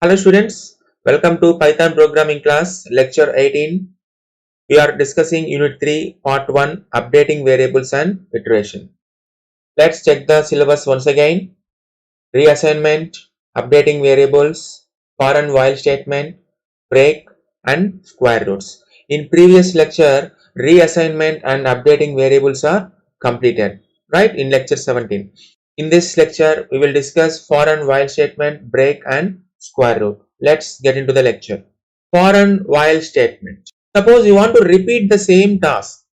Hello students, welcome to Python programming class lecture 18. We are discussing unit 3 part 1 updating variables and iteration. Let's check the syllabus once again. Reassignment, updating variables, for and while statement, break and square roots. In previous lecture, reassignment and updating variables are completed, right, in lecture 17. In this lecture, we will discuss for and while statement, break and square root. Let's get into the lecture. For and while statement. Suppose you want to repeat the same task,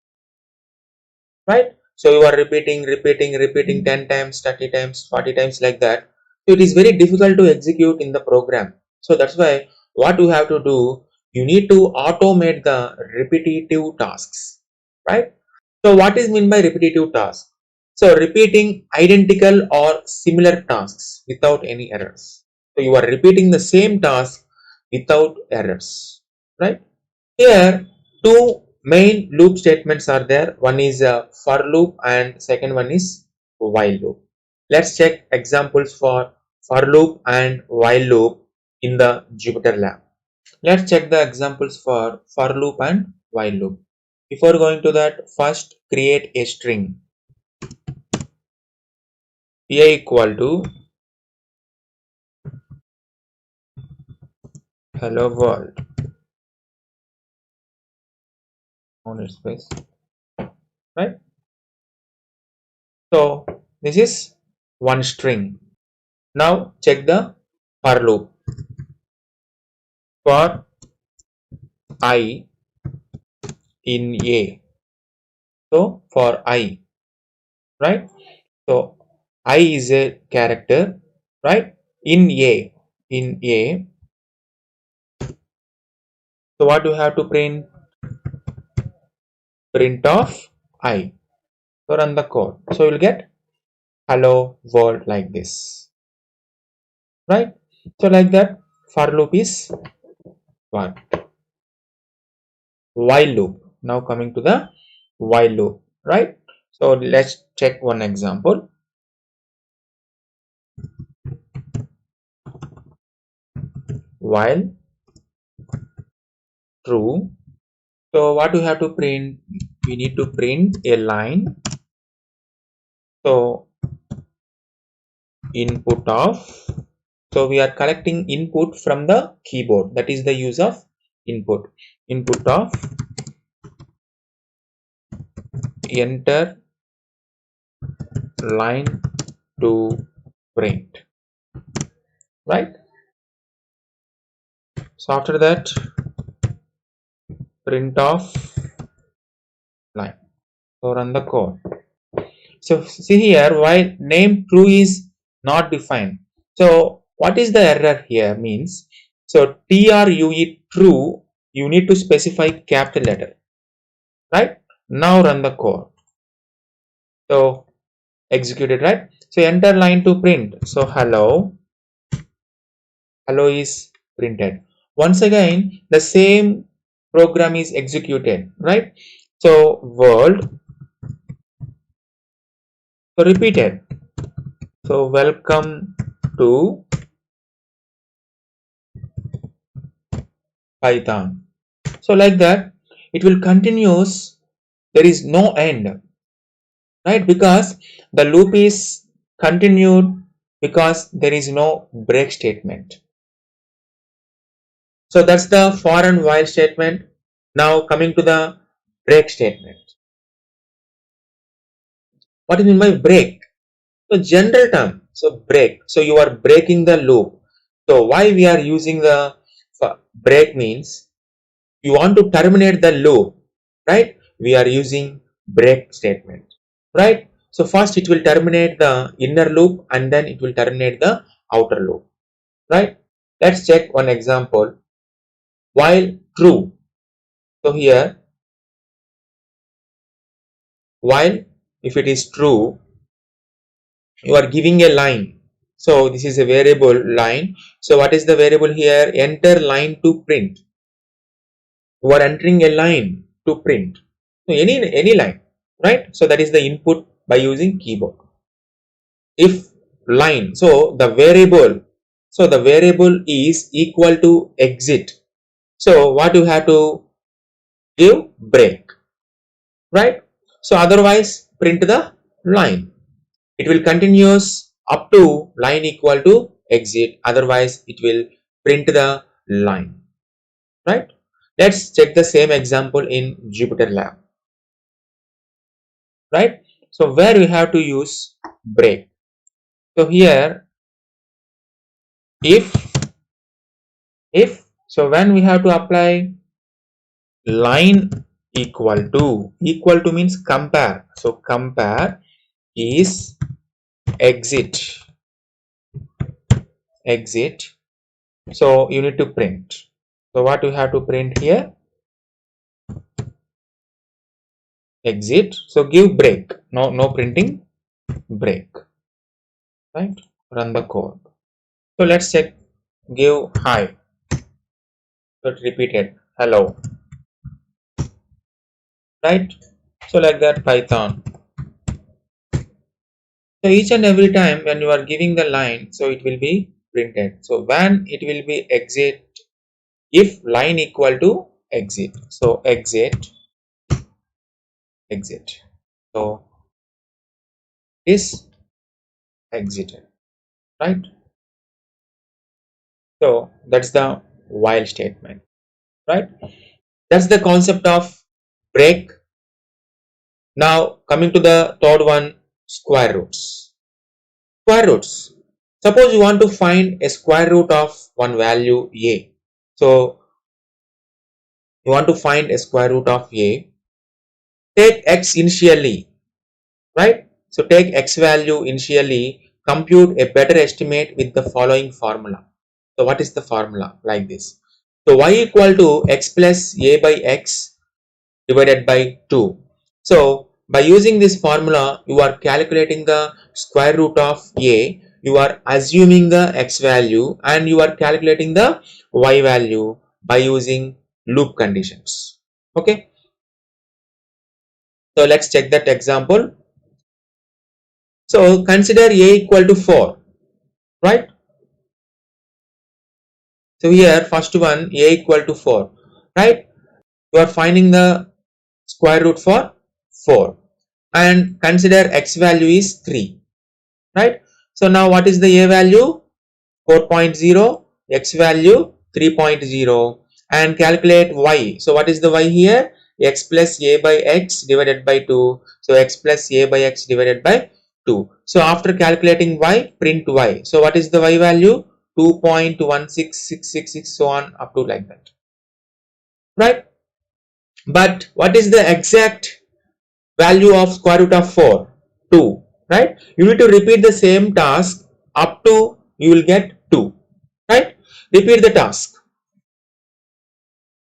right? So you are repeating 10 times, 30 times, 40 times like that. So it is very difficult to execute in the program. So that's why what you have to do, you need to automate the repetitive tasks, right? So what is meant by repetitive task? So repeating identical or similar tasks without any errors. So you are repeating the same task without errors, right? Here two main loop statements are there. One is a for loop and second one is while loop. Let's check examples for loop and while loop in the Jupyter lab. Let's check the examples for loop and while loop. Before going to that, first create a string. A equal to hello world on its space, right? So this is one string. Now check the for loop. For I in A. So for I, right? So I is a character, right? In A. So what do you have to print? Print of I. So run the code. So you'll get hello world like this, right? So like that, for loop is one. While loop. Now coming to the while loop, right? So let's check one example. While true. So what do we have to print? We need to print a line. So input of, so we are collecting input from the keyboard. That is the use of input. Input of enter line to print, right? So after that, print of line. So run the code. So see here, while name true is not defined. So what is the error here means? So true true, you need to specify capital letter, right? Now run the code. So executed, right? So enter line to print. So hello is printed. Once again, the same program is executed, right? So world, so repeated. So welcome to Python. So like that, it will continuous. There is no end, right? Because the loop is continued because there is no break statement. So that's the for and while statement. Now coming to the break statement. What do you mean by break? So general term. So break. So you are breaking the loop. So why we are using the break means you want to terminate the loop, right? We are using break statement, right? So first it will terminate the inner loop and then it will terminate the outer loop, right? Let's check one example. While true. So here, while if it is true, you are giving a line. So this is a variable line. So what is the variable here? Enter line to print. You are entering a line to print. So any line, right? So that is the input by using keyboard. If line, so the variable, So the variable is equal to exit. So what you have to give? Break, right? So otherwise print the line. It will continuous up to line equal to exit, otherwise it will print the line, right? Let's check the same example in Jupyter Lab, right? So where we have to use break. So here if so when we have to apply line equal to means compare, so compare is exit, so you need to print. So what you have to print here? Exit. So give break. No printing, break, right? Run the code. So let's check. Give hi. So it repeated hello, right? So like that Python. So each and every time when you are giving the line, so it will be printed. So when it will be exit, if line equal to exit, so exit. So is exited, right? So that's the while statement, right? That's the concept of break. Now coming to the third one, square roots. Square roots. Suppose you want to find a square root of one value a. So you want to find a square root of a. Take x initially, right? So take x value initially, compute a better estimate with the following formula. So what is the formula? Like this. So y equal to x plus a by x divided by 2. So by using this formula, you are calculating the square root of a, you are assuming the x value, and you are calculating the y value by using loop conditions. Okay, so let's check that example. So consider a equal to 4, right? So here first one, a equal to 4, right? You are finding the square root for 4 and consider x value is 3, right? So now what is the a value? 4.0, x value 3.0, and calculate y. So what is the y here? X plus a by x divided by 2. So x plus a by x divided by 2. So after calculating y, print y. So what is the y value? 2.16666, so on up to like that, right? But what is the exact value of square root of 4? 2, right? You need to repeat the same task up to you will get 2, right? Repeat the task.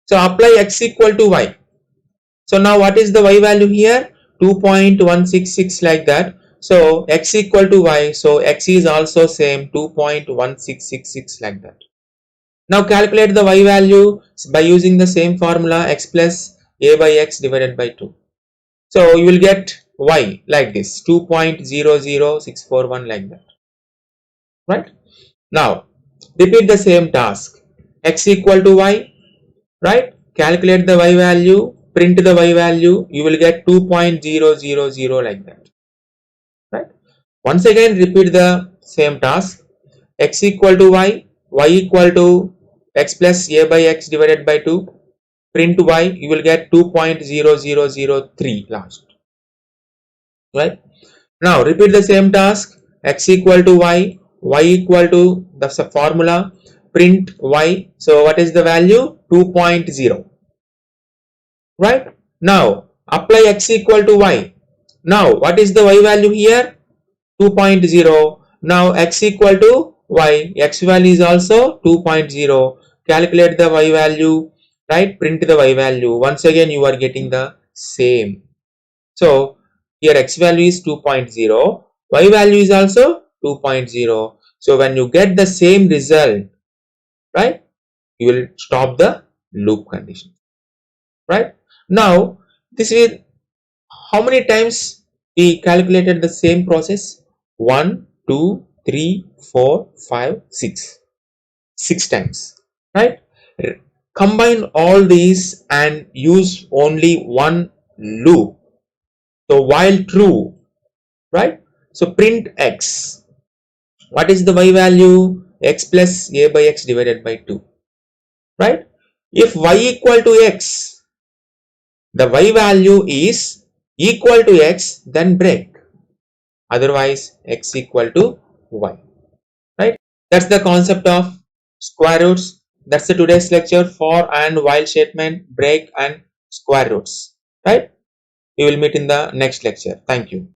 So apply x equal to y. So now what is the y value here? 2.166, like that. So x equal to y, so x is also same 2.1666, like that. Now calculate the y value by using the same formula, x plus a by x divided by 2. So you will get y like this, 2.00641, like that, right? Now repeat the same task. X equal to y, right? Calculate the y value, print the y value, you will get 2.000, like that, right? Once again repeat the same task. X equal to y equal to x plus a by x divided by 2, print y, you will get 2.0003 last, right? Now repeat the same task. X equal to y equal to the formula, print y, so what is the value? 2.0, right? Now apply x equal to y. Now what is the y value here? 2.0. Now x equal to y, x value is also 2.0. Calculate the y value, right? Print the y value. Once again you are getting the same. So here x value is 2.0, y value is also 2.0. So when you get the same result, right, you will stop the loop condition, right? Now this is how many times we calculated the same process? 1, 2, 3, 4, 5, 6. 6 times, right? Combine all these and use only one loop. So while true, right? So print x. What is the y value? X plus a by x divided by 2, right? If y equal to x, the y value is equal to x, then break. Otherwise x equal to y, right? That's the concept of square roots. That's the today's lecture, for and while statement, break and square roots, right? We will meet in the next lecture. Thank you.